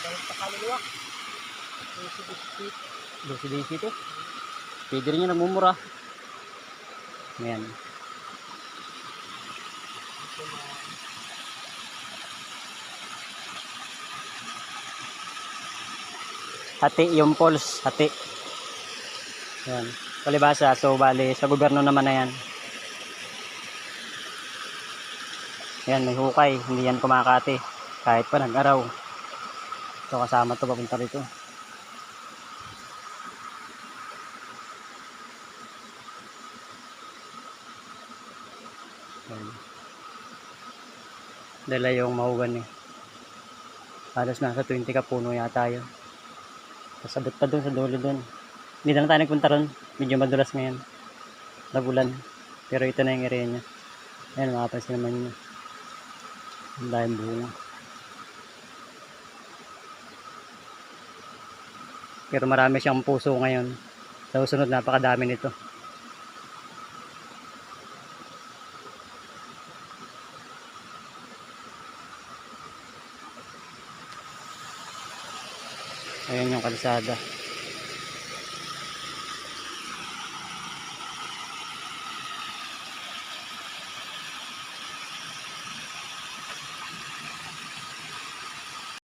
Sa kaluluwa. Disi-disi ito. Pwede rin yung nagmumura. Ayan. Hati yung poles. Hati. Ayan. Palibasa. So, bali, sa gobyerno naman na yan. Ayan, may hukay. Hindi yan kumakati. Kahit pa nag-araw. So, kasama ito papunta rito. Ayan. Dala yung mahugan eh. Halos nasa 20 ka puno yata yun. Kasabot pa dun sa dulo dun. Hindi na lang tayo nagpunta ron. Medyo madulas ngayon. Nagulan. Pero ito na yung area niya. Ayan, makapansin naman nyo. Ang dahil bunga. Pero marami siyang puso ngayon. Sa susunod, napakadami nito. Ayan yung kalsada.